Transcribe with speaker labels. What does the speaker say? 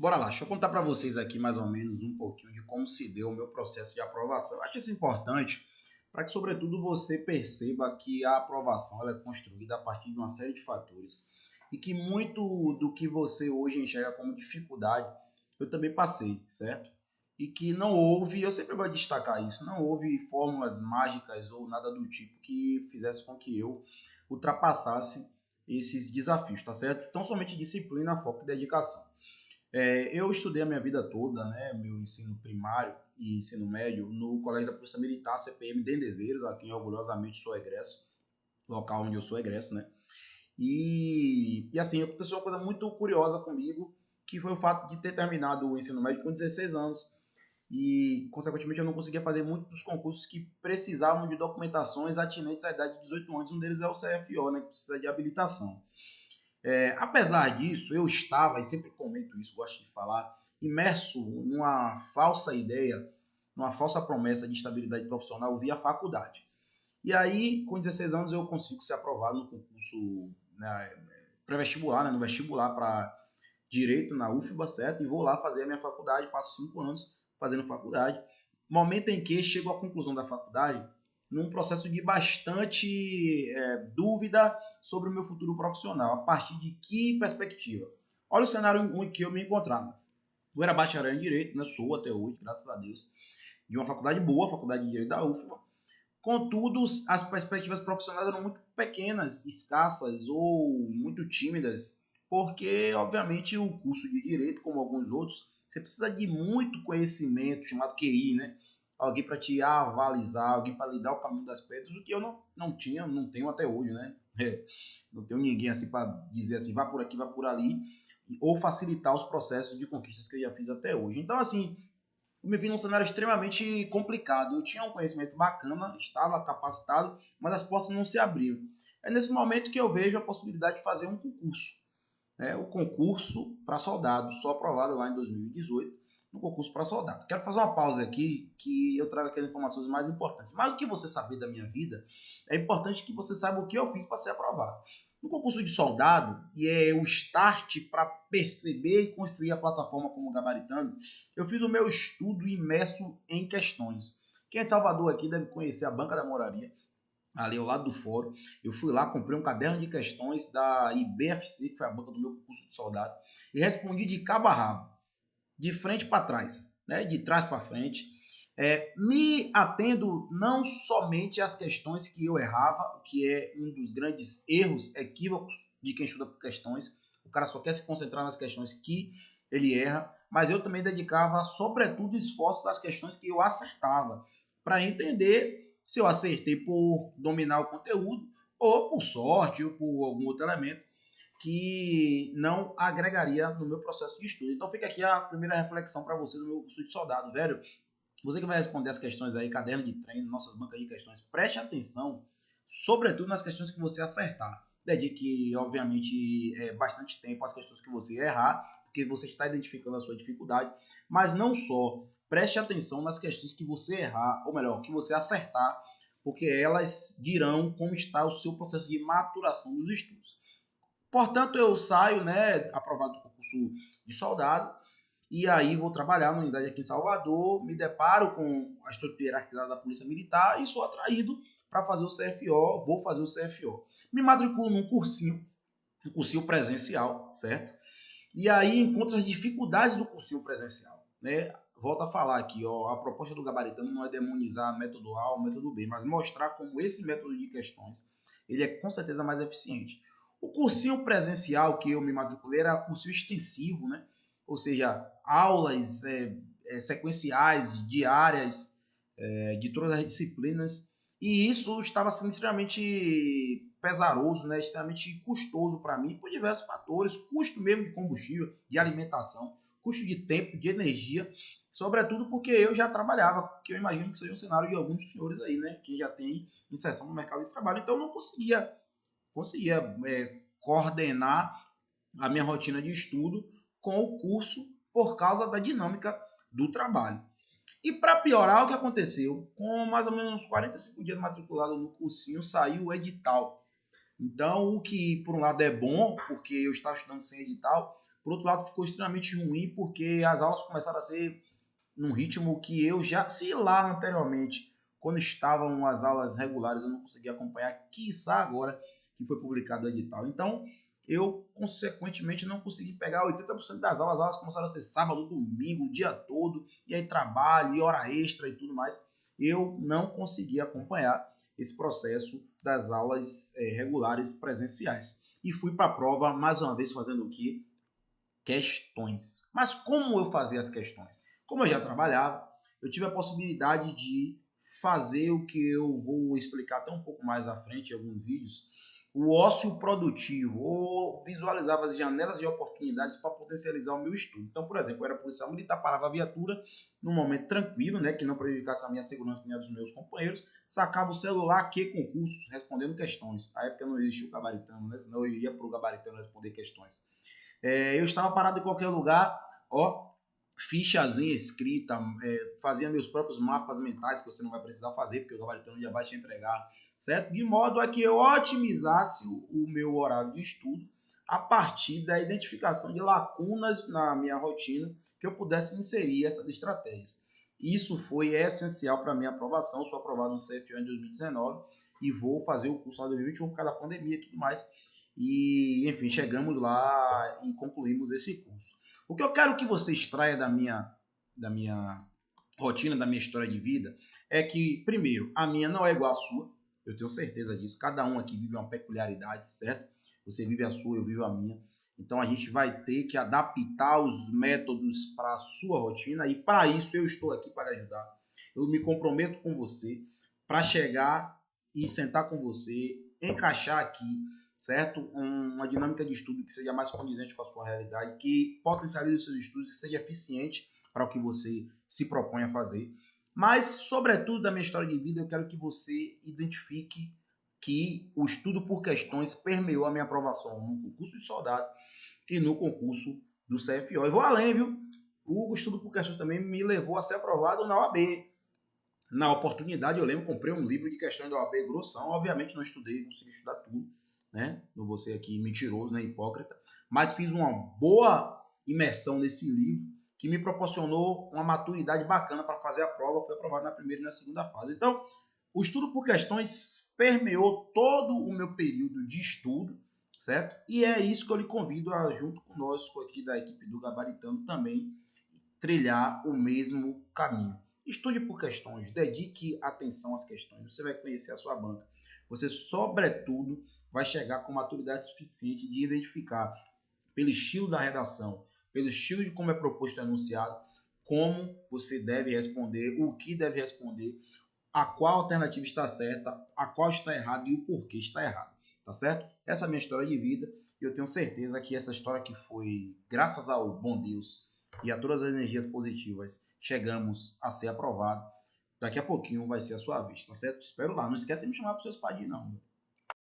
Speaker 1: Bora lá, deixa eu contar para vocês aqui mais ou menos um pouquinho de como se deu o meu processo de aprovação. Eu acho isso importante para que, sobretudo, você perceba que a aprovação ela é construída a partir de uma série de fatores e que muito do que você hoje enxerga como dificuldade eu também passei, certo? E que não houve, eu sempre vou destacar isso, não houve fórmulas mágicas ou nada do tipo que fizesse com que eu ultrapassasse esses desafios, tá certo? Então, somente disciplina, foco e dedicação. Eu estudei a minha vida toda, né, meu ensino primário e ensino médio no Colégio da Polícia Militar, CPM Dendezeiros, a quem orgulhosamente sou egresso, local onde eu sou egresso, né? E assim, aconteceu uma coisa muito curiosa comigo, que foi o fato de ter terminado o ensino médio com 16 anos e, consequentemente, eu não conseguia fazer muitos dos concursos que precisavam de documentações atinentes à idade de 18 anos. Um deles é o CFO, né, que precisa de habilitação. Apesar disso, eu estava, e sempre comento isso, gosto de falar, imerso numa falsa ideia, numa falsa promessa de estabilidade profissional via faculdade. E aí, com 16 anos, eu consigo ser aprovado no concurso, né, pré-vestibular, né, no vestibular para Direito na UFBA, certo? E vou lá fazer a minha faculdade, passo 5 anos fazendo faculdade. Momento em que chego à conclusão da faculdade, num processo de bastante dúvida sobre o meu futuro profissional. A partir de que perspectiva? Olha o cenário em que eu me encontrava. Eu era bacharel em Direito, né? Sou até hoje, graças a Deus, de uma faculdade boa, a Faculdade de Direito da UFBA. Contudo, as perspectivas profissionais eram muito pequenas, escassas ou muito tímidas, porque, obviamente, o curso de Direito, como alguns outros, você precisa de muito conhecimento, chamado QI, né? Alguém para te avalizar, alguém para lhe dar o caminho das pedras, o que eu não tinha, não tenho até hoje, né? Não tenho ninguém assim para dizer assim, vá por aqui, vá por ali, ou facilitar os processos de conquistas que eu já fiz até hoje. Então, assim, eu me vi num cenário extremamente complicado. Eu tinha um conhecimento bacana, estava capacitado, mas as portas não se abriam. É nesse momento que eu vejo a possibilidade de fazer um concurso, né? O concurso para soldado, só aprovado lá em 2018, no concurso para soldado. Quero fazer uma pausa aqui, que eu trago aqui as informações mais importantes. Mais do que você saber da minha vida, é importante que você saiba o que eu fiz para ser aprovado. No concurso de soldado, e é o start para perceber e construir a plataforma como gabaritano, eu fiz o meu estudo imerso em questões. Quem é de Salvador aqui deve conhecer a Banca da Moraria, ali ao lado do fórum. Eu fui lá, comprei um caderno de questões da IBFC, que foi a banca do meu curso de soldado, e respondi de cabo a rabo, de frente para trás, né, de trás para frente, me atendo não somente às questões que eu errava, o que é um dos grandes erros, equívocos de quem estuda por questões. O cara só quer se concentrar nas questões que ele erra, mas eu também dedicava, sobretudo, esforços às questões que eu acertava, para entender se eu acertei por dominar o conteúdo, ou por sorte, ou por algum outro elemento que não agregaria no meu processo de estudo. Então fica aqui a primeira reflexão para você do meu curso de soldado, velho. Você que vai responder as questões aí, caderno de treino, nossas bancas de questões, preste atenção, sobretudo nas questões que você acertar. Dedique, obviamente, bastante tempo às questões que você errar, porque você está identificando a sua dificuldade, mas não só. Preste atenção nas questões que você errar, ou melhor, que você acertar, porque elas dirão como está o seu processo de maturação dos estudos. Portanto, eu saio, né, aprovado do concurso de soldado, e aí vou trabalhar na unidade aqui em Salvador, me deparo com a estrutura hierarquizada da Polícia Militar e sou atraído para fazer o CFO, vou fazer o CFO. Me matriculo num cursinho, um cursinho presencial, certo? E aí encontro as dificuldades do cursinho presencial, né? Volto a falar aqui, ó, a proposta do gabaritano não é demonizar método A ou método B, mas mostrar como esse método de questões, ele é com certeza mais eficiente. O cursinho presencial que eu me matriculei era cursinho extensivo, né? Ou seja, aulas sequenciais, diárias, de todas as disciplinas, e isso estava sendo extremamente pesaroso, né, extremamente custoso para mim, por diversos fatores, custo mesmo de combustível, de alimentação, custo de tempo, de energia, sobretudo porque eu já trabalhava, que eu imagino que seja um cenário de alguns senhores aí, né, que já tem inserção no mercado de trabalho, então eu não conseguia coordenar a minha rotina de estudo com o curso por causa da dinâmica do trabalho. E para piorar, o que aconteceu? Com mais ou menos uns 45 dias matriculado no cursinho, saiu o edital. Então, o que por um lado é bom, porque eu estava estudando sem edital, Por outro lado, ficou extremamente ruim porque as aulas começaram a ser num ritmo que eu já, se lá anteriormente, quando estavam as aulas regulares, eu não conseguia acompanhar, quiçá agora que foi publicado o edital. Então, eu, consequentemente, não consegui pegar 80% das aulas. As aulas começaram a ser sábado, domingo, o dia todo, e aí trabalho, e hora extra e tudo mais. Eu não consegui acompanhar esse processo das aulas regulares presenciais. E fui para a prova, mais uma vez, fazendo o quê? Questões. Mas como eu fazia as questões? Como eu já trabalhava, eu tive a possibilidade de fazer o que eu vou explicar até um pouco mais à frente em alguns vídeos, o ócio produtivo, ou visualizava as janelas de oportunidades para potencializar o meu estudo. Então, por exemplo, eu era policial militar, parava a viatura num momento tranquilo, né, que não prejudicasse a minha segurança nem a dos meus companheiros, sacava o celular, que concursos, respondendo questões. A época não existia o gabaritano, né, senão eu iria para o gabaritano responder questões. Eu estava parado em qualquer lugar, ó, fichazinha escrita, fazia meus próprios mapas mentais, que você não vai precisar fazer, porque o gabaritano já vai te entregar, certo? De modo a que eu otimizasse o meu horário de estudo a partir da identificação de lacunas na minha rotina que eu pudesse inserir essas estratégias. Isso foi essencial para a minha aprovação. Eu sou aprovado no CFO em 2019 e vou fazer o curso lá em 2021 por causa da pandemia e tudo mais. E, enfim, chegamos lá e concluímos esse curso. O que eu quero que você extraia da minha rotina, da minha história de vida, é que, primeiro, a minha não é igual à sua, eu tenho certeza disso. Cada um aqui vive uma peculiaridade, certo? Você vive a sua, eu vivo a minha. Então a gente vai ter que adaptar os métodos para a sua rotina e para isso eu estou aqui para ajudar. Eu me comprometo com você para chegar e sentar com você, encaixar aqui, certo? Uma dinâmica de estudo que seja mais condizente com a sua realidade, que potencialize os seus estudos, que seja eficiente para o que você se propõe a fazer. Mas, sobretudo, da minha história de vida, eu quero que você identifique que o estudo por questões permeou a minha aprovação no concurso de soldado e no concurso do CFO. E vou além, viu? O estudo por questões também me levou a ser aprovado na OAB. Na oportunidade, eu lembro, comprei um livro de questões da OAB grossão. Obviamente, não estudei, consegui estudar tudo, né? Não vou ser aqui mentiroso, né? Hipócrita. Mas fiz uma boa imersão nesse livro que me proporcionou uma maturidade bacana para fazer a prova. Foi aprovado na primeira e na segunda fase. Então, o estudo por questões permeou todo o meu período de estudo, certo? E é isso que eu lhe convido a, junto conosco aqui da equipe do Gabaritano, também trilhar o mesmo caminho. Estude por questões, dedique atenção às questões, você vai conhecer a sua banca. Você, sobretudo, vai chegar com maturidade suficiente de identificar, pelo estilo da redação, pelo estilo de como é proposto o enunciado, como você deve responder, o que deve responder, a qual alternativa está certa, a qual está errada e o porquê está errado, tá certo? Essa é a minha história de vida e eu tenho certeza que essa história que foi, graças ao bom Deus e a todas as energias positivas, chegamos a ser aprovado. Daqui a pouquinho vai ser a sua vez, tá certo? Espero lá. Não esquece de me chamar para os seus padrinhos, não.